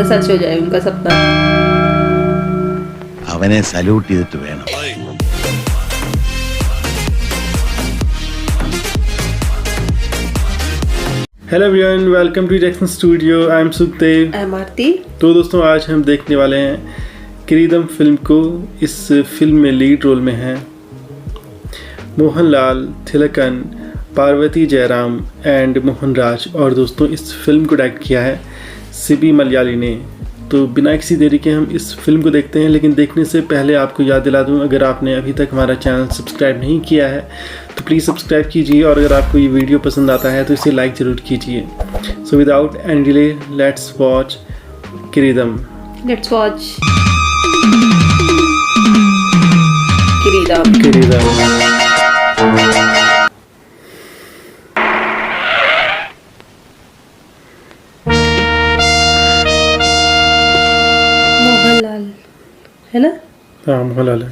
पता सच हो जाए उनका सपना। അവനെ സല്യൂട്ട് ചെയ്തിട്ട് വേണം. Hello everyone, welcome to Jackson studio. I am Sukhdev. I am Aarti. तो दोस्तों, आज हम देखने वाले हैं किरीदम फिल्म को। इस फिल्म में लीड रोल में हैं मोहनलाल, थिलकन, पार्वती जयराम एंड मोहन राज। और दोस्तों, इस फिल्म को डायरेक्ट किया है सिबी मलयाली ने। तो बिना किसी देरी के हम इस फिल्म को देखते हैं। लेकिन देखने से पहले आपको याद दिला दूं, अगर आपने अभी तक हमारा चैनल सब्सक्राइब नहीं किया है तो प्लीज़ सब्सक्राइब कीजिए, और अगर आपको ये वीडियो पसंद आता है तो इसे लाइक ज़रूर कीजिए। So without any delay, let's watch Kireedam. Let's watch Kireedam. Kireedam. Mohanlal है ना? हाँ, मोहनलाल है।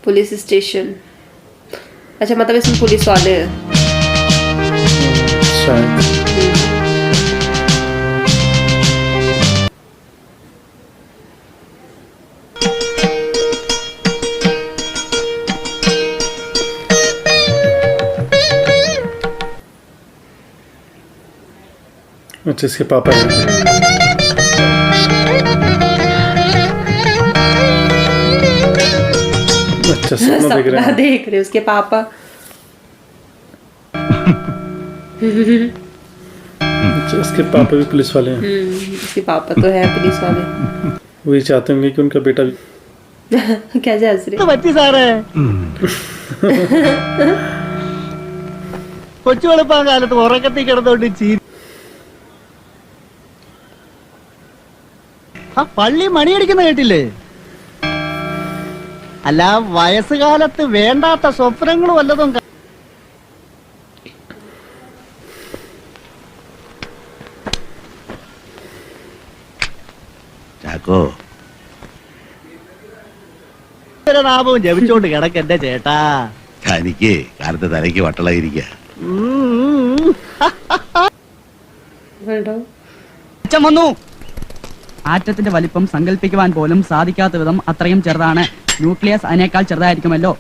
Police station. अच्छा, मतलब इसमें पुलिस वाले हैं। शायद। अच्छा, इसके पापा हैं। अच्छा, सपना देख रहे हैं। देख रहे उसके पापा। अच्छा, इसके पापा भी पुलिस वाले हैं। उसके पापा तो है पुलिस वाले। वही चाहते होंगे कि उनका बेटा भी। कैसे हंस रहे? तो बच्ची सारे കൊച്ചു വെളുപ്പാൻ കാലത്ത് ഉറക്കത്തിൽ കിടന്നുകൊണ്ട് ചീരി ആ പള്ളി മണിയടിക്കുന്ന കേട്ടില്ലേ? അല്ല, വയസ്സുകാലത്ത് വേണ്ടാത്ത സ്വപ്നങ്ങൾ വല്ലതും ചാക്കോ, നാമവും ജപിച്ചോണ്ട് കിടക്ക് എന്റെ ചേട്ടാ. തനിക്ക് കാലത്ത് തലയ്ക്ക് വട്ടളായിരിക്കുക. അച്ഛൻ വന്നു. ആറ്റത്തിന്റെ വലിപ്പം സങ്കല്പിക്കുവാൻ പോലും സാധിക്കാത്ത വിധം അത്രയും ചെറുതാണ്. ന്യൂക്ലിയസ് അതിനേക്കാൾ ചെറുതായിരിക്കുമല്ലോ.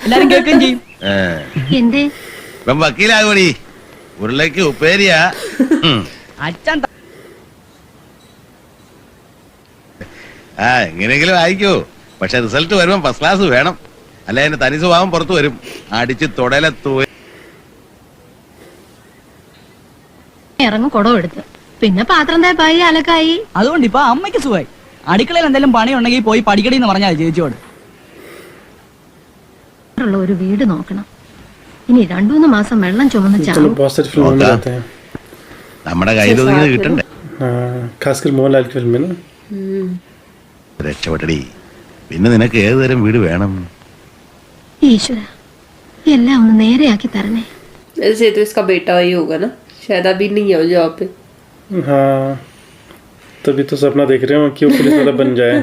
എല്ലാരും കേൾക്കുകയും ചെയ്യും. എന്തേ ഇപ്പം വക്കീലാകുമടി. ഉരുളയ്ക്ക് ഉപ്പേരിയാ. അച്ഛൻ എങ്ങനെയെങ്കിലും ആയിക്കോ. പക്ഷെ റിസൾട്ട് വരുമ്പോ ഫസ്റ്റ് ക്ലാസ് വേണം. അല്ല, എന്റെ തനി സ്വഭാവം പുറത്തു വരും. അടിച്ച് തൊടയിലെ ഇറങ്ങും കുടം എടുത്ത് പിന്നെ പാത്രം തേപ്പായി അലക്കായി. അതുകൊണ്ട് ഇപ്പൊ അമ്മയ്ക്ക് സുഖമായി. അടുക്കളയിൽ എന്തെങ്കിലും പണി ഉണ്ടെങ്കിൽ പോയി പഠിക്കടി എന്ന് പറഞ്ഞാൽ ചേച്ചിയോട്. ഒരു വീട് നോക്കണം. ഇനി 2-3 മാസം വെള്ളം ചുമന്ന് ചാവും. നമ്മുടെ കയ്യിലൊതുങ്ങി കിട്ടണ്ടേ. खासकर मोहनलाल की फिल्म में ना। രക്ഷപ്പെട്ടടി. പിന്നെ നിനക്ക് ഏത് തരം വീട് വേണം? ഈശ്വര, എല്ലാം ഒന്ന് നേരെയാക്കി തരണേ. ऐसे तो इसका बेटा ही होगा ना, शायद अभी नहीं है वो जॉब पे। हाँ, तभी तो सपना देख रहे हो कि वो पुलिस वाला बन जाए।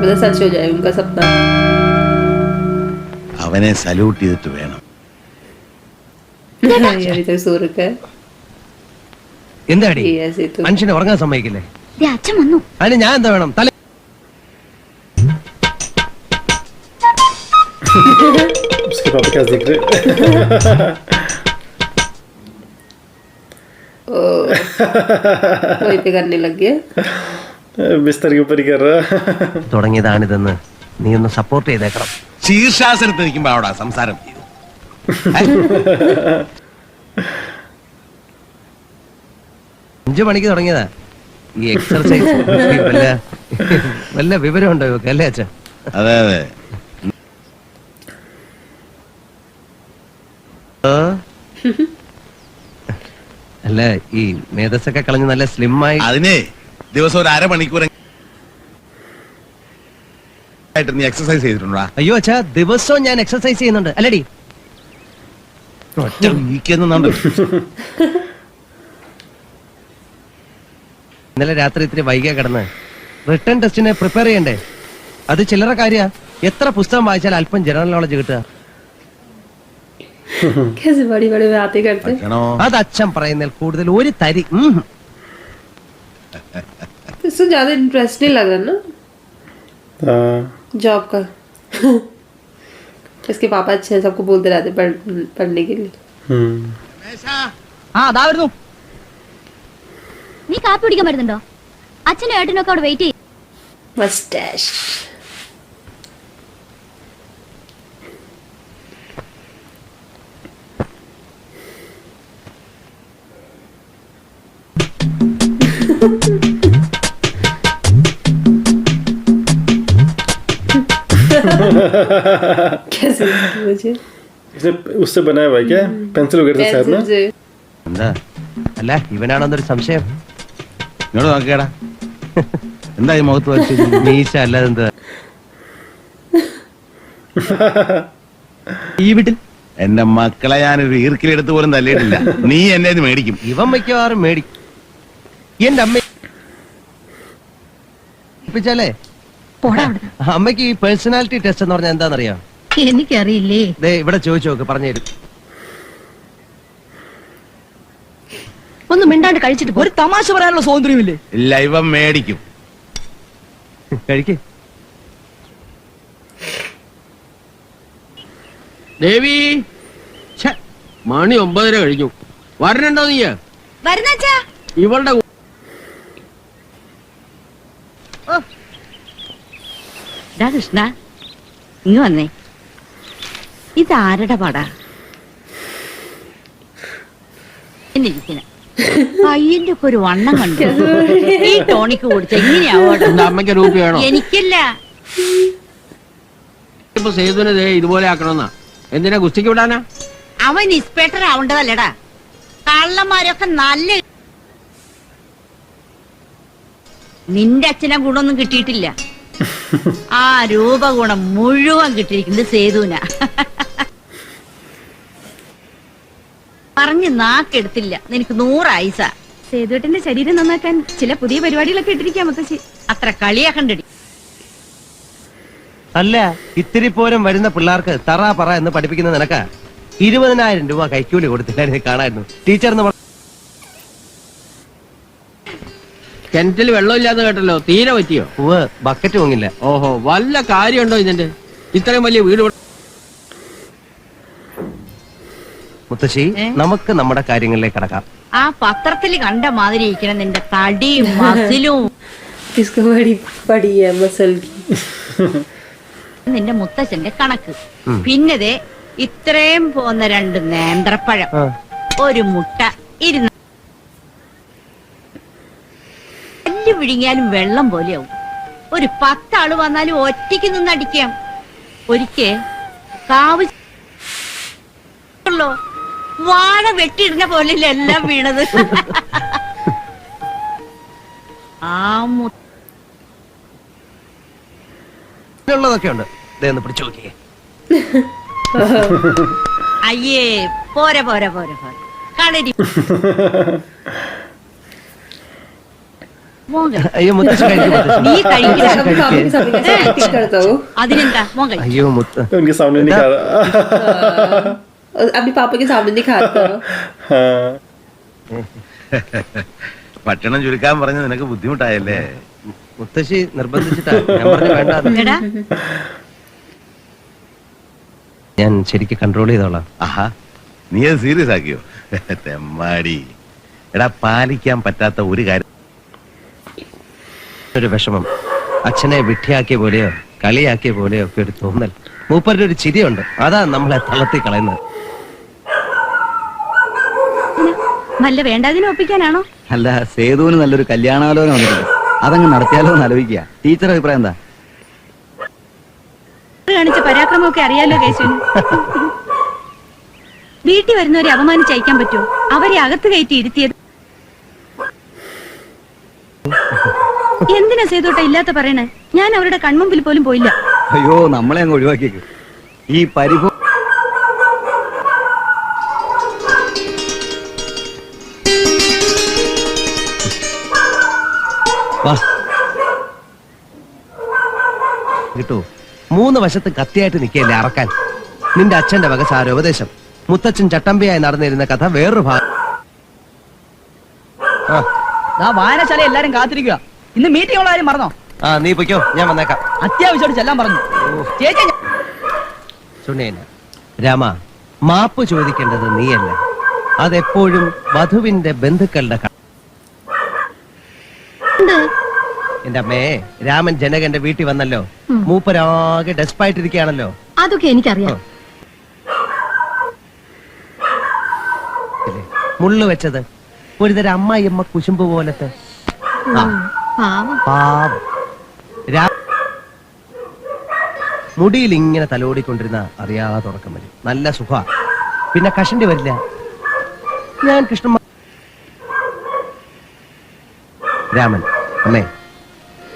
पता सच हो जाए उनका सपना। അവനെ സല്യൂട്ട് ചെയ്തിട്ട് വേണം. अभी तक सो रखा है। എന്താടി ये ऐसे तो മനുഷ്യനെ ഉറങ്ങാൻ സമ്മതിക്കില്ലേ? ദേ അച്ഛൻ വന്നു. അതിന് ഞാൻ എന്താ വേണം? തല उसके पापा क्या देख रहे? वही पे करने लग गया। बिस्तर के ऊपर ही कर रहा। തുടങ്ങിയതാണിതെന്ന് നീ ഒന്ന് സപ്പോർട്ട് ചെയ്തേക്കണം. ശീർഷാസനത്ത് നിൽക്കുമ്പോ അവിടെ സംസാരം ചെയ്തു. 5 മണിക്ക് തുടങ്ങിയതാ ഈ എക്സർസൈസ്. വല്ല വിവരമുണ്ടോ ഇവക്ക്? അല്ലേ അച്ഛാ? അതെ അതെ. അല്ല, ഈ മേധസ്സൊക്കെ കളഞ്ഞ് നല്ല സ്ലിം ആയി. അതിനെ ദിവസം ഒരു അരമണിക്കൂർ നീ എക്സസൈസ് ചെയ്തിട്ടുണ്ടോ? അയ്യോ അച്ഛാ, ദിവസവും ഞാൻ എക്സർസൈസ് ചെയ്യുന്നുണ്ട്. അല്ലടി, ഒറ്റ വീക്കെന്നുണ്ട്. ഇന്നലെ രാത്രി ഇത്തിരി വൈകിയാ കിടന്ന്. റിട്ടേൺ ടെസ്റ്റിന് പ്രിപ്പയർ ചെയ്യണ്ടേ? അത് ചില്ലറ കാര്യ. എത്ര പുസ്തകം വായിച്ചാൽ അല്പം ജനറൽ നോളജ് കിട്ടുക? कैसे बड़ी बड़ी बातें करते हैं। ഭക്ഷണോ അത് അച്ഛൻ പറയുന്നതിൽ കൂടുതൽ ഒരു തരി इससे ज्यादा इंटरेस्ट नहीं लग रहा ना हाँ, जॉब का। इसके पापा अच्छे हैं, सबको बोलते रहते पढ़ने के लिए। ആ അതാ വരുന്നു. നീ കാപ്പി കുടിക്കാൻ വരുന്നുണ്ടോ? അച്ഛനും ഏട്ടനൊക്കെ അവിടെ വെയിറ്റ് ചെയ്യും. मस्टैश कैसे मुझे इसे उससे बनाया हुआ है क्या? पेंसिल वगैरह से शायद ना? पेंसिल से എന്താ അല്ല ഇവനാണെന്നൊരു സംശയം. ഇങ്ങോട്ട് നോക്കിയാടാ എന്താ ഈ മുഖത്ത് വെച്ച് മീശ അല്ലാതെ എന്താ ഈ വീട്ടിൽ എന്റെ മക്കളെ ഞാനൊരു ഈർക്കിലെടുത്ത് പോലും തല്ലിയിട്ടില്ല. നീ എന്നെ ഇത് മേടിക്കും. ഇവൻ മിക്കവാറും മേടിക്കും. എന്റെ അമ്മ പ്പിച്ചാലേ പോടാ അവിടുന്ന്. അമ്മയ്ക്ക് ഈ പേഴ്സണാലിറ്റി ടെസ്റ്റ് എന്ന് പറഞ്ഞാൽ എന്താണെന്നറിയാം? എനിക്കറിയില്ലേ. ദേ ഇവിടെ ചോദിച്ചു നോക്ക്, പറഞ്ഞുതരും. ഒന്ന് മിണ്ടാണ്ട് കഴിച്ചിട്ട് പോ. ഒരു തമാശ പറയാനുള്ള സ്വാതന്ത്ര്യമില്ലേ? ഇല്ല, ഇവൻ മേടിക്കും. കഴിക്ക്. ദേവി, ഛെ, മണി 9:30 കഴിഞ്ഞു. വരണുണ്ടോ നീ? വരുന്നച്ചാ ഇവളുടെ ഡാ കൃഷ്ണ, ഇങ്ങ് വന്നേ. ഇതാരുടെ പടാ? എന്നിരിക്കണ പയ്യന്റെ ഒക്കെ ഒരു വണ്ണം കണ്ടു. ഈ ടോണിക്ക് കുടിച്ച എങ്ങനെയാവോട്ടെ? എന്റെ അമ്മയ്ക്ക് രൂപ വേണോ? എനിക്കല്ല. ഇപ്പൊ സേതുവിനെ ദേ ഇതുപോലെ ആക്കണമെന്നാ. എന്തിനാ ഗുസ്തിക്ക് വിടാനാ? അവൻ ഇൻസ്പെക്ടർ ആവണ്ടതല്ലടാ. കള്ളന്മാരൊക്കെ നല്ല. നിന്റെ അച്ഛനെ ഗുണമൊന്നും കിട്ടിയിട്ടില്ല. ആ രൂപഗുണം മുഴുവൻ കിട്ടിയിരിക്കുന്നത് സേതുവിനാ. പറഞ്ഞ് നാക്കെടുത്തില്ല. നിനക്ക് 100 ആയിസ. സേതുവേട്ടന്റെ ശരീരം നന്നാക്കാൻ ചില പുതിയ പരിപാടികളൊക്കെ ഇട്ടിരിക്കാം മുത്തശ്ശി. അത്ര കളിയാക്കണ്ടടി. അല്ല, ഇത്തിരി പോലും വരുന്ന പിള്ളേർക്ക് തറ പറ എന്ന് പഠിപ്പിക്കുന്ന നിനക്ക 20,000 രൂപ കൈക്കൂലി കൊടുത്തില്ലായിരുന്നു കാണായിരുന്നു. ടീച്ചർ കിണറ്റിൽ വെള്ളമില്ലാന്ന് കേട്ടല്ലോ, തീരെ പറ്റിയോ? ബക്കറ്റ് വാങ്ങില്ല. ഓഹോ, വല്ല കാര്യമുണ്ടോ ഇതിന്റെ? ഇത്രയും വലിയ വീട് മുത്തശ്ശി, നമുക്ക് നമ്മുടെ കാര്യങ്ങളിലേക്ക് കടക്കാം. ആ പത്രത്തിൽ കണ്ട മാതിരി ഇരിക്കണം നിന്റെ തടിയും മസിലും. इसको बड़ी बड़ी है मसल की। നിന്റെ മുത്തച്ഛന്റെ കണക്ക്. പിന്നതേ ഇത്രയും പോന്ന 2 നേന്ത്രപ്പഴം, ഒരു മുട്ട, 2 എല്ല് വിഴുങ്ങിയാലും വെള്ളം പോലെയാവും. ഒരു 10 ആള് വന്നാലും ഒറ്റയ്ക്ക് നിന്ന് അടിക്കാം. ഒരിക്കേ കാവ് വാഴ വെട്ടിയിടുന്ന പോലെ എല്ലാം വീണത്. ആ ഉള്ളതൊക്കെ ഉണ്ട്. ഒന്ന് പിടിച്ചു നോക്കിയേ. അയ്യേ, പോരെ പോരെ പോരെ പോരെ കളരി. അയ്യോ മുത്തശ്ശി കഴിക്കും. നീ കഴിക്കില്ല. कभी पापा के सामने कैसे एक्टिंग करता हो? അതിനെന്താ മോൻ കഴിക്കും. അയ്യോ മുത്ത उनके सामने नहीं खा रहा। अभी पापा के सामने नहीं खाता हो। हाँ, ഭക്ഷണം ചുരുക്കാൻ പറഞ്ഞ് നിനക്ക് ബുദ്ധിമുട്ടായല്ലേ? മുത്തശ്ശി നിർബന്ധിച്ചിട്ടാ. ഞാൻ പറഞ്ഞു വേണ്ട. എടാ, ഞാൻ ശരിക്കും കൺട്രോൾ ചെയ്തോളാം. ആഹാ, നീ അത് സീരിയസ് ആക്കിയോ? തെമ്മാടി. എടാ, പാലിക്കാൻ പറ്റാത്ത ഒരു കാര്യം. ഒരു വിഷമം, അച്ഛനെ വിട്ടിയാക്കിയ പോലെയോ കളിയാക്കിയ പോലെയോ ഒക്കെ ഒരു തോന്നൽ. മൂപ്പരുടെ ഒരു ചിരിയുണ്ട്, അതാ നമ്മളെ തളർത്തി കളയുന്നത്. വല്ല വേണ്ടാതിനെ ഒപ്പിക്കാനാണോ? അല്ല, സേതുവിന് നല്ലൊരു കല്യാണാലോചന വന്നിട്ടുണ്ട്. അതങ്ങ് നടത്തിയാലോ എന്ന് ആലോചിക്കുക. ടീച്ചർ അഭിപ്രായം എന്താ? കാണിച്ച പരാക്രമമൊക്കെ അറിയാലോ കേശവന്. വീട്ടിൽ വരുന്നവരെ അപമാനിച്ചയക്കാൻ പറ്റുമോ? അവരെ അകത്ത് കയറ്റി ഇരുത്തിയത് എന്തിനാ സേതോട്ട ഇല്ലാത്ത പറയണേ? ഞാൻ അവരുടെ കൺമുമ്പിൽ പോലും പോയില്ല. അയ്യോ, നമ്മളെ അങ്ങ് ഒഴിവാക്കിയേക്ക്. ഈ പരിഭവം കിട്ടൂ. 3 വശത്ത് കത്തിയായിട്ട് നിൽക്കല്ലേ അറക്കാൻ. നിന്റെ അച്ഛന്റെ വക സാരോപദേശം. മുത്തച്ഛൻ ചട്ടമ്പിയായി നടന്നിരുന്ന കഥ വേറൊരു ഭാഗം. വായനശാല എല്ലാരും കാത്തിരിക്കുക. ഇന്ന് മീറ്റിംഗ് ഉള്ള കാര്യം മറന്നോ? ആ നീ പൊയ്ക്കോ, ഞാൻ വന്നേക്കാം. അത്യാവശ്യമായിട്ട് ചെല്ലാൻ പറഞ്ഞു. ചേച്ചി സുനേന രാമ, മാപ്പ് ചോദിക്കേണ്ടത് നീയല്ല, അതെപ്പോഴും വധുവിന്റെ ബന്ധുക്കളുടെ എന്റെ അമ്മേ, രാമൻ ജനകന്റെ വീട്ടിൽ വന്നല്ലോ. മൂപ്പരാകെ ഡെസ്പായിട്ടിരിക്കുകയാണല്ലോ. അതൊക്കെ എനിക്കറിയാം. മുള്ളു വെച്ചത് ഒരുതരം അമ്മായിയമ്മ കുശുമ്പ് പോലത്തെ. പാവം. പാവം. മുടിയിൽ ഇങ്ങനെ തലോടിക്കൊണ്ടിരുന്ന അറിയാതെ ഉറക്കം വരും. നല്ല സുഖ. പിന്നെ കഷണ്ടി വരില്ല. ഞാൻ കൃഷ്ണ രാമൻ, അമ്മേ,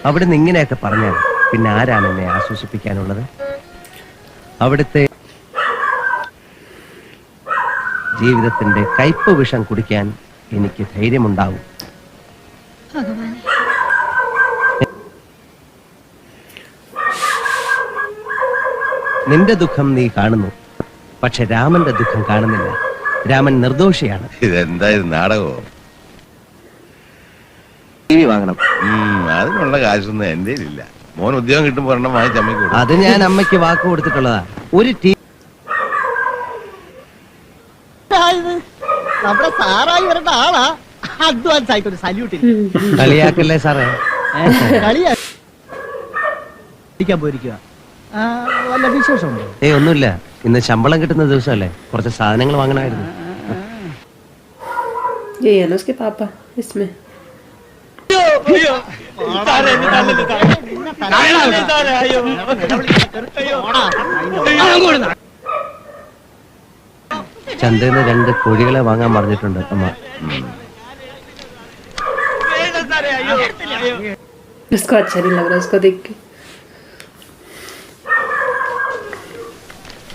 അവിടുന്ന് ഇങ്ങനെയൊക്കെ പറഞ്ഞാൽ പിന്നെ ആരാണ് എന്നെ ആശ്വസിപ്പിക്കാനുള്ളത്? അവിടുത്തെ ജീവിതത്തിന്റെ കയ്പ് വിഷം കുടിക്കാൻ എനിക്ക് ധൈര്യമുണ്ടാവും. ഭഗവാനെ. നിന്റെ ദുഃഖം നീ കാണുന്നു, പക്ഷെ രാമന്റെ ദുഃഖം കാണുന്നില്ല. രാമൻ നിർദോഷിയാണ്. ഇതെന്താ ഇത് നാടകമോ? ടി വി വാങ്ങണം. അതിനുള്ള കാശൊന്നും എന്റെ ഇല്ല. മോൻ ഉദ്യോഗം കിട്ടുമ്പോ ഒരെണ്ണം വാങ്ങിച്ച് അമ്മയ്ക്ക് കൊടുക്കും. അത് ഞാൻ അമ്മയ്ക്ക് വാക്ക് കൊടുത്തിട്ടുള്ളതാ. ഒരു ടി നമ്മുടെ സാറായി വരേണ്ട ആളാ. അഡ്വാൻസ് ആയിട്ട് ഒരു സല്യൂട്ട് കളിയാക്കല്ലേ സാറേ. കളിയാക്കാൻ പോയിരിക്കുക. വല്ല വിശേഷമുണ്ടോ? ഒന്നുമില്ല, ഇന്ന് ശമ്പളം കിട്ടുന്ന ദിവസമല്ലേ, കുറച്ച് സാധനങ്ങൾ വാങ്ങണമായിരുന്നു. ये है ना उसके पापा इसमें. ചന്തയിൽ 2 കോഴികളെ വാങ്ങാൻ പറഞ്ഞിട്ടുണ്ട് അമ്മ. उसको अच्छा नहीं लग रहा उसको देख के.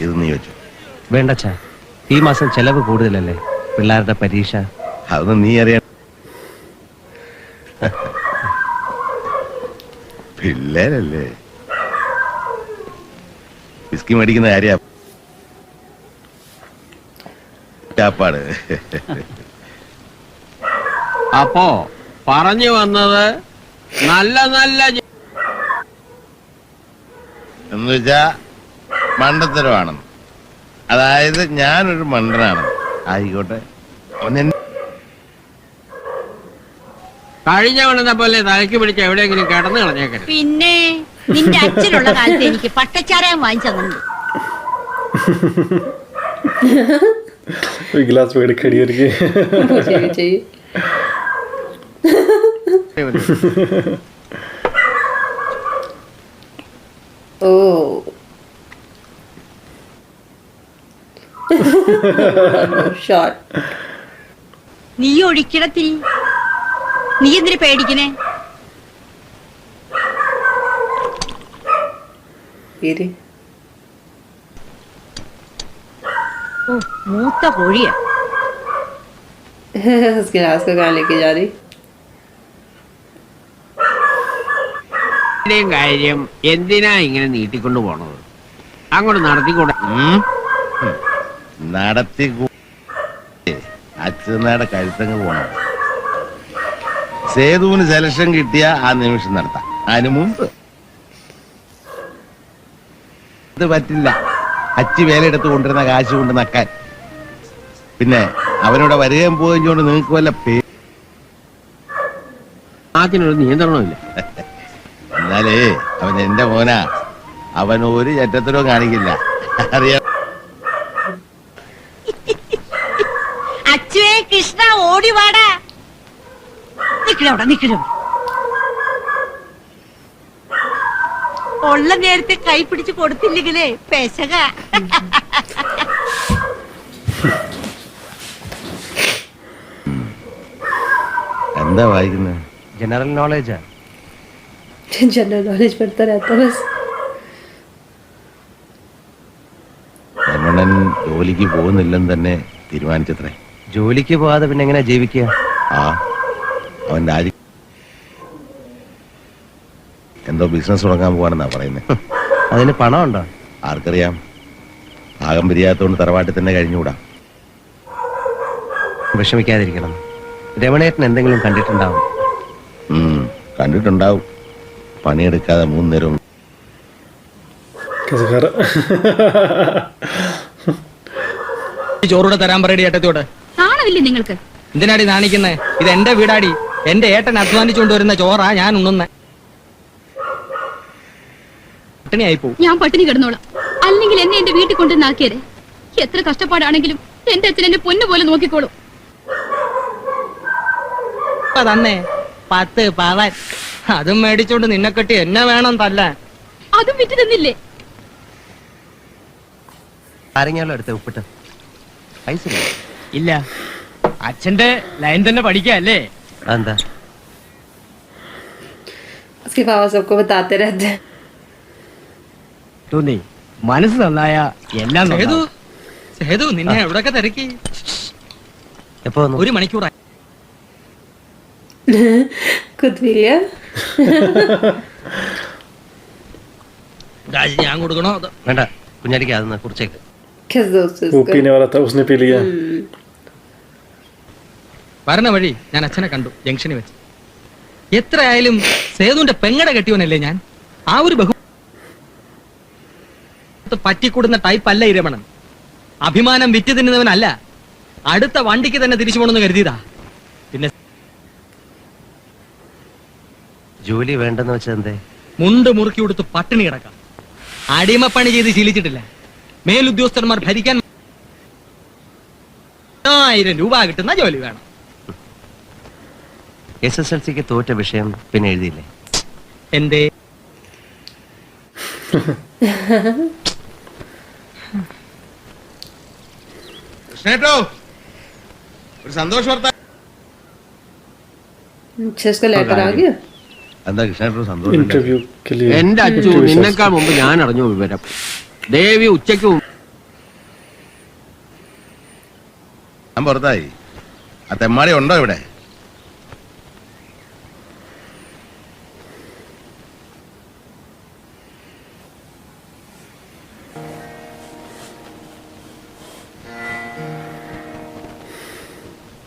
ഇത് നീ വെച്ചു. വേണ്ടച്ചാ, ഈ മാസം ചെലവ് കൂടുതലല്ലേ, പിള്ളേരുടെ പരീക്ഷ. അതൊന്നും നീ അറിയാൻ. പിള്ളേരല്ലേ, വിസ്കി മേടിക്കുന്ന കാര്യ ചാപ്പാട്. അപ്പോ പറഞ്ഞു വന്നത് നല്ല നല്ല എന്ന് വെച്ചാ മണ്ടത്തരമാണെന്ന്. അതായത് ഞാനൊരു മണ്ടനാണെന്ന്. ആയിക്കോട്ടെ, കഴിഞ്ഞ കൊണ്ടുന്ന പോലെ തലയ്ക്ക് പിടിച്ച എവിടെയെങ്കിലും കിടന്നു കളഞ്ഞേക്കരുത്. പിന്നെ നിന്റെ അച്ഛനുള്ള കാലത്ത് എനിക്ക് പട്ടച്ചാരായം വാങ്ങിച്ചു തന്നു. गिलास पकड़ खड़ी करके मुझे भी चाहिए. Oh. Shot. നീ ഒഴിക്കണത്തിരി. നീ എന്തിനു പേടിക്കണേ? ഓ, മൂത്ത കോഴിയാ. उस गिलास को कहाँ लेके जा रही? കാര്യം എന്തിനാ ഇങ്ങനെ നീട്ടിക്കൊണ്ടു പോണത്? അങ്ങോട്ട് നടത്തിക്കൂടെ? നടത്തി അച്ഛനാടെ കഴുത്തങ്ങ് പോണം. സേതുവിന് സെലക്ഷൻ കിട്ടിയ ആ നിമിഷം നടത്താം. അതിനു മുമ്പ് ഇത് പറ്റില്ല. അച്ചി വേലയെടുത്ത് കൊണ്ടിരുന്ന കാശ് കൊണ്ട് നക്കാൻ. പിന്നെ അവനോട് വരികയും പോവുകയും കൊണ്ട് നിങ്ങൾക്ക് വല്ല അതിനൊരു നിയന്ത്രണമില്ല. എന്നാലേ അവൻ എന്റെ മോനാ. അവൻ ഒരു ചറ്റത്തരവും കാണിക്കില്ല, അറിയാം. അച്ചുവേ കൃഷ്ണ, ഓടി വാടാ. നിക്കണവിടെ നിക്കണവിടെ. ഉള്ള നേരത്തെ കൈ പിടിച്ച് കൊടുത്തില്ലെങ്കിലേ പെശക. എന്താ വായിക്കുന്നത്? ജനറൽ നോളേജാ. जनरल नॉलेज पढ़ता रहता बस. രമണൻ ജോലിക്ക് പോകുന്നില്ലെന്ന് തന്നെ തീരുമാനിച്ചത്രേ. ജോലിക്ക് പോകാതെ പിന്നെ എങ്ങനെ ജീവിക്കുക? അവൻ എന്തോ ബിസിനസ് തുടങ്ങാൻ പോവാണെന്നാ പറയുന്നത്. അതിന് പണം ഉണ്ടോ? ആർക്കറിയാം. ഭാഗം പിരിയാത്തോണ്ട് തറവാട്ടിൽ തന്നെ കഴിഞ്ഞുകൂടാ. വിഷമിക്കാതിരിക്കണം. രമണേട്ടൻ എന്തെങ്കിലും കണ്ടിട്ടുണ്ടാവും. കണ്ടിട്ടുണ്ടാവും. പണിയെടുക്കാതെ 3 നേരവും. ചോറൂടെ തരാൻ പറയടി ഏട്ടത്തോട്. നാണമില്ലേ നിങ്ങൾക്ക്? എന്തിനാടി നാണിക്കുന്നേ? ഇത് എന്റെ വീടാടി. എന്റെ ഏട്ടൻ അധ്വാനിച്ചുകൊണ്ട് വരുന്ന ചോറാ ഞാൻ ഉണ്ണുന്നേ. പട്ടിണിയായി പോവും. ഞാൻ പട്ടിണി കിടന്നോളാം. അല്ലെങ്കിൽ എന്നെ എന്റെ വീട്ടിൽ കൊണ്ടുവന്നാക്കിയരെ. എത്ര കഷ്ടപ്പാടാണെങ്കിലും എന്റെ അച്ഛൻ എന്നെ പൊന്നു പോലെ നോക്കിക്കോളും. തന്നെ 10 പവൻ അതും മേടിച്ചോണ്ട് നിന്നെ കെട്ടി എന്നെ വേണം തല്ലാൻ. അതും വിറ്റ് തന്നില്ലേ? ആരെങ്കിലും എടുത്ത് ഉപ്പിട്ട് പൈസ ഇല്ല, അച്ഛന്റെ ലൈൻ തന്നെ പഠിക്കല്ലേ. എന്താ उसके पापा सबको बताते रहते हैं. തോന്നി മനസ്സ് നന്നായ എല്ലാം സേതു നിന്നെ എവിടൊക്കെ തിരക്കി. എപ്പോ വന്നു? 1 മണിക്കൂറായി. खुद भी लिया. ഞാൻ കൊടുക്കണോ? വേണ്ട, കുഞ്ഞാലിക്ക് അതൊന്ന് കുറിച്ചേക്ക്. किस दोस्त से वो उसको? पीने वाला था, उसने पी लिया. വരണ വഴി ഞാൻ അച്ഛനെ കണ്ടു ജംഗ്ഷനിൽ വെച്ച്. എത്രയായാലും സേതുവിന്റെ പെങ്ങടെ കെട്ടിയോനല്ലേ ഞാൻ. ആ ഒരു ബഹു പറ്റിക്കൂടുന്ന ടൈപ്പ് അല്ല ഈ രമണൻ. അഭിമാനം വിറ്റ് തിന്നുന്നവനല്ല. അടുത്ത വണ്ടിക്ക് തന്നെ തിരിച്ചു പോകണമെന്ന് കരുതിയതാ. പിന്നെ ജോലി വേണ്ടെന്ന് വെച്ചാൽ എന്തേ? മുണ്ട് മുറുക്കി കൊടുത്ത് പട്ടിണി കിടക്കാം. അടിമപ്പണി ചെയ്ത് ശീലിച്ചിട്ടില്ല. മേലുദ്യോഗസ്ഥന്മാർ ഭരിക്കാൻ 1000 രൂപ കിട്ടുന്ന ജോലി വേണം. SSLCക്ക് തോറ്റ വിഷയം പിന്നെ എഴുതിയില്ലേ? എന്തേ? കൃഷ്ണേട്ടോ, ഒരു സന്തോഷ വാർത്ത. अच्छा इसको लेकर आ गया. എന്താ കൃഷ്ണേട്ടോ സന്തോഷം? इंटरव्यू के लिए എന്റെ അച്ഛൻ നിന്നെക്കാൾ മുമ്പ് ഞാൻ അറിഞ്ഞു വിവരം. ദേവി ഉച്ചയ്ക്ക് ഞാൻ പുറത്തായി. ആ തെമ്മാടി ഉണ്ടോ ഇവിടെ?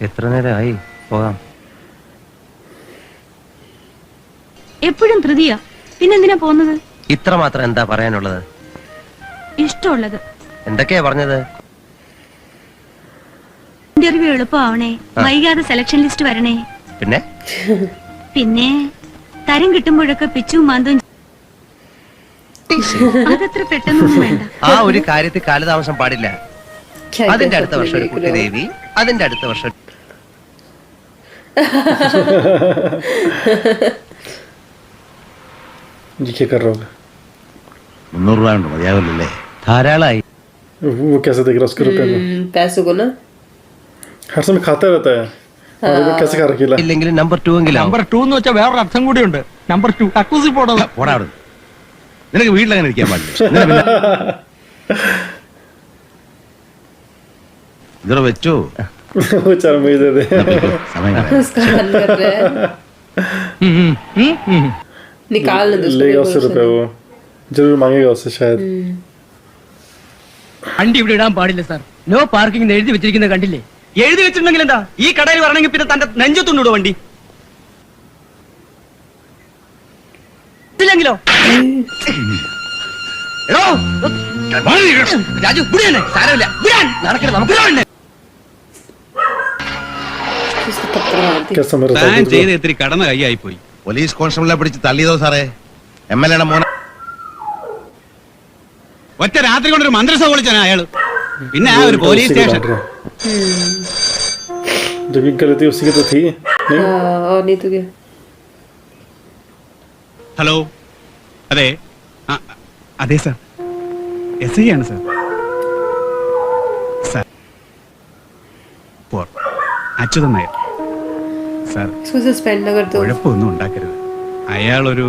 എത്ര നേരമായി? പോകാം. എപ്പോഴും ധൃതിയാ. പിന്നെന്തിനാ പോകുന്നത്? ഇത്ര മാത്രം എന്താ പറയാനുള്ളത്? ഇഷ്ടമുള്ളത്. എന്തൊക്കെയാ പറഞ്ഞത്? ഇന്റർവ്യൂ എളുപ്പമാവണേ, വൈകാതെ സെലക്ഷൻ ലിസ്റ്റ് വരണേ. പിന്നെ പിന്നെ തരം കിട്ടുമ്പോഴൊക്കെ പിച്ചും മാന്തും. അതത്ര പെട്ടെന്നൊന്നും വേണ്ട. ആ ഒരു കാര്യത്തിൽ കാലതാമസം പാടില്ല. क्या അതിന്റെ അടുത്ത വർഷം ഒരു കുട്ടി ദേവി, അതിന്റെ അടുത്ത വർഷം जी क्या कर रहा होगा? 300 രൂപ ഉണ്ട്, മതിയാവില്ലല്ലേ? ധാരാളമായി. वो कैसे देख रहा है उसके रुपए को? पैसों को ना हर समय खाता रहता है और वो कैसे खा रखीला? ഇല്ലെങ്കിലും നമ്പർ 2 എങ്കിലും നമ്പർ 2 എന്ന് വെച്ചാൽ വേറൊരു അർത്ഥം കൂടിയുണ്ട്. നമ്പർ 2 അക്കൂസി പോടോ. പോടാ അവിടെ. നിനക്ക് വീട്ടിലങ്ങനെ ഇരിക്കാൻ പാടില്ല. ഇതോ വെച്ചോ. वो 4 महीने दे दे. സമയം കളയാം. उसका मन कर रहा है. निकालने दो उसको. लेगा उससे रुपए, वो जरूर मांगेगा उससे शायद. വണ്ടി ഇവിടെ ഇടാൻ പാടില്ല സാർ. നോ പാർക്കിംഗ് എഴുതി വെച്ചിരിക്കുന്നത് കണ്ടില്ലേ? എഴുതി വെച്ചിട്ടുണ്ടെങ്കിൽ എന്താ? ഈ കടയിൽ വരണമെങ്കിൽ പിന്നെ തന്റെ നെഞ്ചത്തുണ്ടോ വണ്ടി? ഇല്ലെങ്കിലോ? രാജു വിടാനെ സാരമില്ല. വിടാൻ നടക്കരുത്. നമുക്ക് വിടാൻ. उसको थप्पड़ मार दी. कैसा मेरा था ചെയ്ത് ഇത്തിരി കടന്ന കൈയായി പോയി. പോലീസ് കോൺസ്റ്റബിളെ പിടിച്ച് തള്ളിയതോ സാറേ? MLA മോനെ. ഒറ്റ രാത്രി കൊണ്ടൊരു മന്ത്രിസഭ വിളിച്ചാണ് അയാള്. പിന്നെ ആ ഒരു പോലീസ് സ്റ്റേഷൻ. जब ये गलती उसी की तो थी नहीं? और नहीं तो क्या? ഹലോ, അതെ അതെ സാർ, SI ആണ് sir. Sir Achuthan Nair sir, इसको सस्पेंड ना कर दो. കുഴപ്പമൊന്നും ഉണ്ടാക്കരുത്. അയാളൊരു